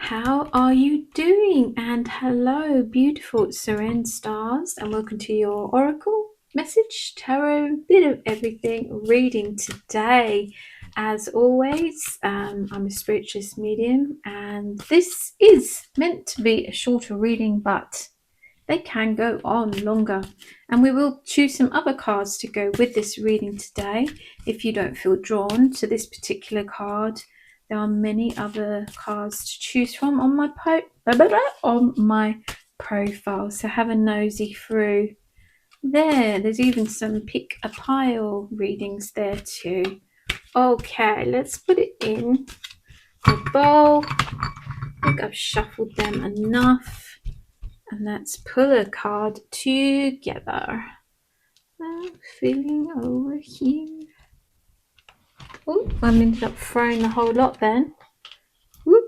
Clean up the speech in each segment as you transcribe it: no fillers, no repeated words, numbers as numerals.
How are you doing? And hello, beautiful Seren Stars, and welcome to your Oracle message, tarot, bit of everything reading today. As always, I'm a spiritualist medium, and this is meant to be a shorter reading, but they can go on longer. And we will choose some other cards to go with this reading today. If you don't feel drawn to this particular card, there are many other cards to choose from on my profile. So have a nosy through there. There's even some pick a pile readings there too. Okay, let's put it in the bowl. I think I've shuffled them enough. And let's pull a card together. I'm feeling over here. Oh, I ended up throwing the whole lot then. Whoop.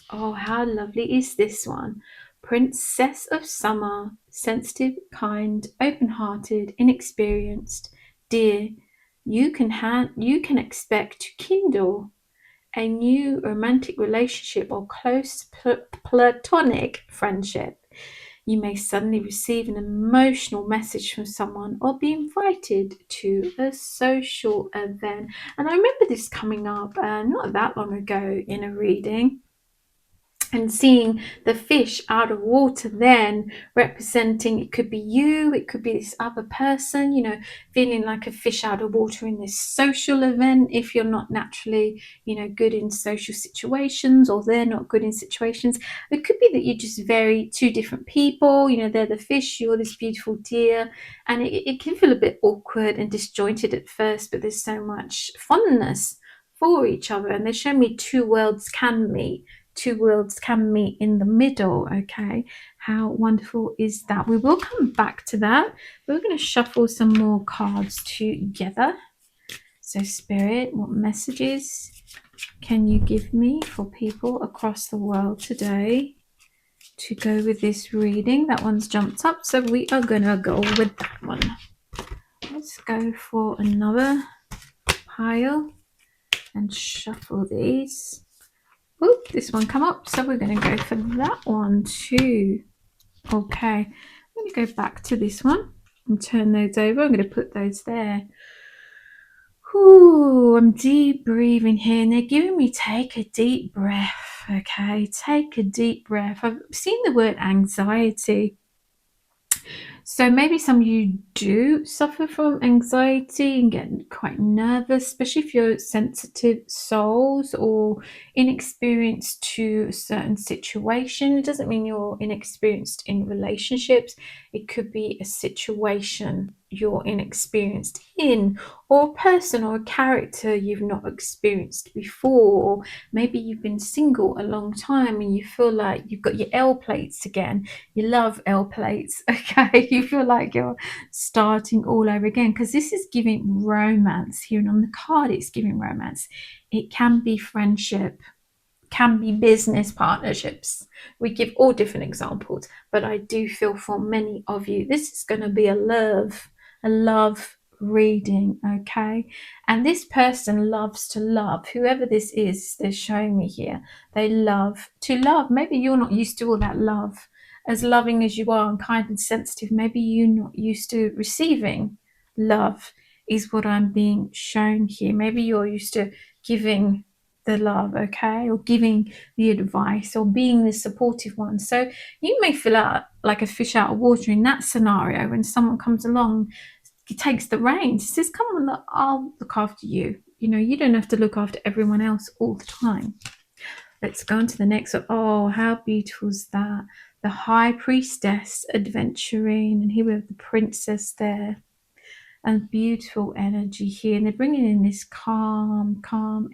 Oh, how lovely is this one? Princess of Summer, sensitive, kind, open-hearted, inexperienced, dear. You can expect to kindle a new romantic relationship or close platonic friendship. You may suddenly receive an emotional message from someone or be invited to a social event. And I remember this coming up not that long ago in a reading, and seeing the fish out of water then representing, it could be you, it could be this other person, feeling like a fish out of water in this social event. If you're not naturally good in social situations, or they're not good in situations, it could be that you're just very two different people. They're the fish, you're this beautiful deer, and it can feel a bit awkward and disjointed at first, but there's so much fondness for each other, and they show me two worlds can meet in the middle. Okay, how wonderful is that? We will come back to that. We're going to shuffle some more cards together. So Spirit, what messages can you give me for people across the world today to go with this reading? That one's jumped up, so we are going to go with that one. Let's go for another pile and shuffle these. Oh, this one come up, so we're going to go for that one too. Okay, I'm going to go back to this one and turn those over. I'm going to put those there. Ooh, I'm deep breathing here, and they're giving me take a deep breath. Okay, take a deep breath. I've seen the word anxiety. So maybe some of you do suffer from anxiety and get quite nervous, especially if you're sensitive souls or inexperienced to a certain situation. It doesn't mean you're inexperienced in relationships. It could be a situation you're inexperienced in, or a person or a character you've not experienced before. Or maybe you've been single a long time and you feel like you've got your L plates again. You love L plates, okay? You feel like you're starting all over again, because this is giving romance here, and on the card it's giving romance. It can be friendship, can be business partnerships. We give all different examples, but I do feel for many of you this is going to be a love reading, okay? And this person loves to love. Whoever this is, they're showing me here, they love to love. Maybe you're not used to all that love, as loving as you are and kind and sensitive. Maybe you're not used to receiving love, is what I'm being shown here. Maybe you're used to giving the love, okay, or giving the advice or being the supportive one. So you may feel out like a fish out of water in that scenario when someone comes along, he takes the reins, he says, come on, I'll look after you. You don't have to look after everyone else all the time. Let's go on to the next one. Oh, how beautiful is that? The High Priestess adventuring, and here we have the princess there, and beautiful energy here. And they're bringing in this calm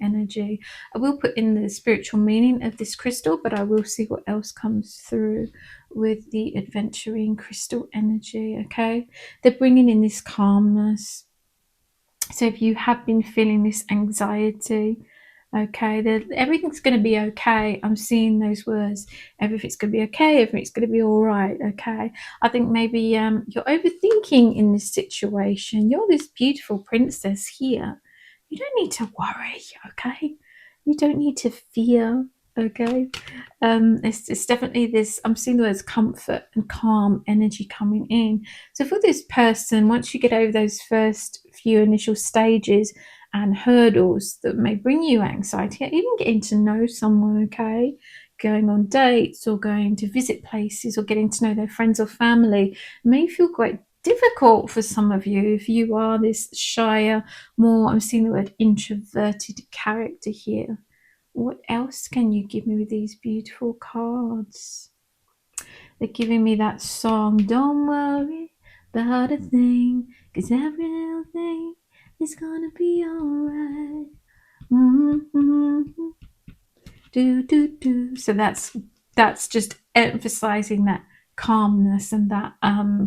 energy. I will put in the spiritual meaning of this crystal, but I will see what else comes through with the adventuring crystal energy, okay? They're bringing in this calmness. So if you have been feeling this anxiety, okay, everything's going to be okay. I'm seeing those words. Everything's going to be okay. Everything's going to be all right, okay? I think maybe you're overthinking in this situation. You're this beautiful princess here. You don't need to worry, okay? You don't need to fear, Okay. It's definitely this. I'm seeing the words comfort and calm energy coming in. So for this person, once you get over those first few initial stages and hurdles that may bring you anxiety, even getting to know someone, okay, going on dates or going to visit places or getting to know their friends or family may feel quite difficult for some of you if you are this shyer, more, I'm seeing the word introverted character here. What else can you give me with these beautiful cards? They're giving me that song, Don't Worry About a Thing, 'cause every little thing is gonna be alright. Mm-hmm. Do. So that's just emphasizing that calmness and that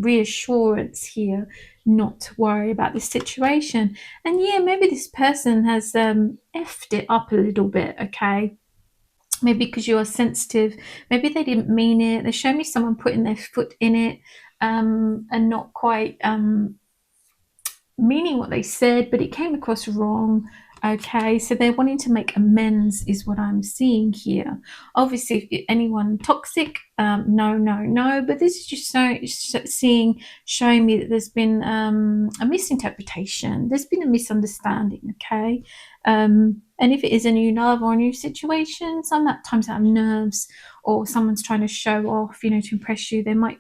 reassurance here, not to worry about the situation. And yeah, maybe this person has effed it up a little bit, okay? Maybe because you are sensitive, maybe they didn't mean it. They show me someone putting their foot in it and not quite meaning what they said, but it came across wrong. Okay, so they're wanting to make amends, is what I'm seeing here. Obviously, if anyone toxic, no. But this is just showing me that there's been a misinterpretation. There's been a misunderstanding. Okay, and if it is a new love or a new situation, sometimes out of nerves or someone's trying to show off, to impress you, they might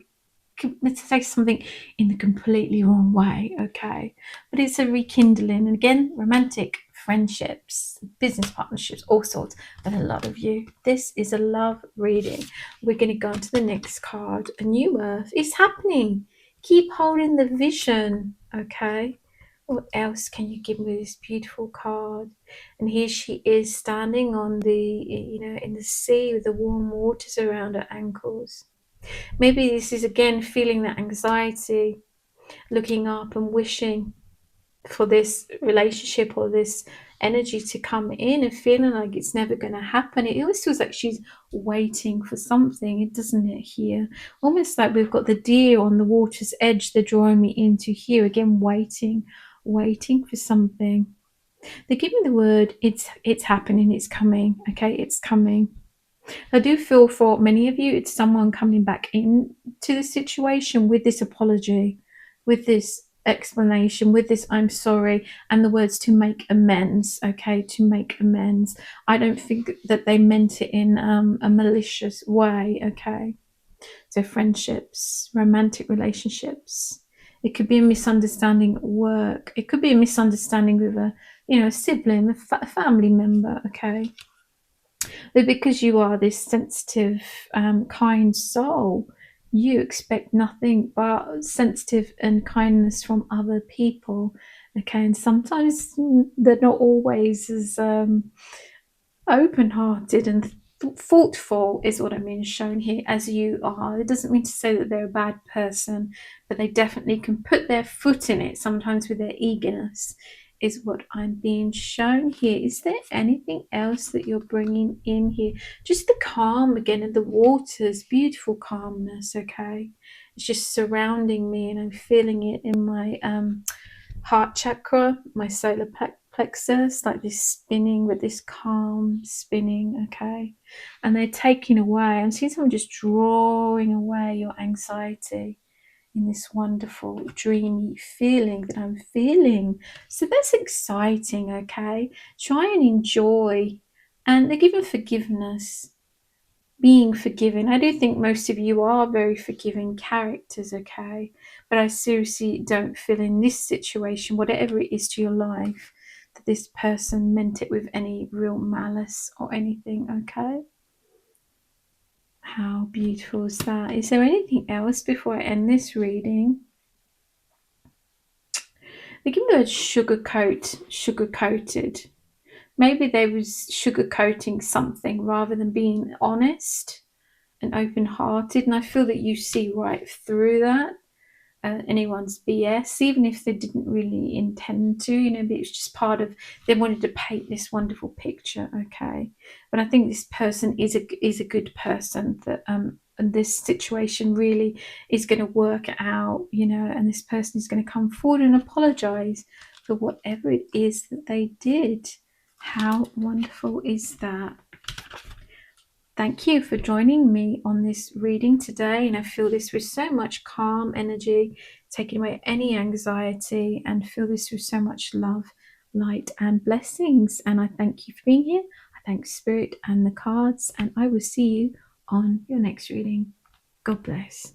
say something in the completely wrong way, okay? But it's a rekindling, and again, romantic friendships, business partnerships, all sorts, but a lot of you. This is a love reading. We're going to go on to the next card. A new earth is happening. Keep holding the vision, okay? What else can you give me this beautiful card? And here she is standing on in the sea with the warm waters around her ankles. Maybe this is again feeling that anxiety, looking up and wishing for this relationship or this energy to come in and feeling like it's never going to happen. It always feels like she's waiting for something, doesn't it, here? Almost like we've got the deer on the water's edge they're drawing me into here, again, waiting for something. They give me the word, it's happening, it's coming, okay, it's coming. I do feel for many of you, it's someone coming back into the situation with this apology, with this explanation, with this I'm sorry, and the words to make amends, okay, to make amends. I don't think that they meant it in a malicious way, okay. So friendships, romantic relationships. It could be a misunderstanding at work. It could be a misunderstanding with a sibling, a family member, okay. But because you are this sensitive, kind soul, you expect nothing but sensitive and kindness from other people. Okay, and sometimes they're not always as open-hearted and thoughtful, is what I mean shown here, as you are. It doesn't mean to say that they're a bad person, but they definitely can put their foot in it sometimes with their eagerness, is what I'm being shown here. Is there anything else that you're bringing in here? Just the calm again in the waters, beautiful calmness, okay? It's just surrounding me and I'm feeling it in my heart chakra, my solar plexus, like this spinning with this calm spinning, okay? And they're taking away, I'm seeing someone just drawing away your anxiety in this wonderful dreamy feeling that I'm feeling. So that's exciting, okay? Try and enjoy. And they're given forgiveness, being forgiven. I do think most of you are very forgiving characters, okay? But I seriously don't feel in this situation, whatever it is to your life, that this person meant it with any real malice or anything, okay? How beautiful is that? Is there anything else before I end this reading? They give me the word sugar-coated. Maybe they was sugarcoating something rather than being honest and open-hearted, and I feel that you see right through that, anyone's BS, even if they didn't really intend to, but it's just part of, they wanted to paint this wonderful picture, okay? But I think this person is a good person, that and this situation really is going to work out, and this person is going to come forward and apologize for whatever it is that they did. How wonderful is that? Thank you for joining me on this reading today. And I feel this with so much calm energy, taking away any anxiety, and feel this with so much love, light, and blessings. And I thank you for being here. I thank Spirit and the cards, and I will see you on your next reading. God bless.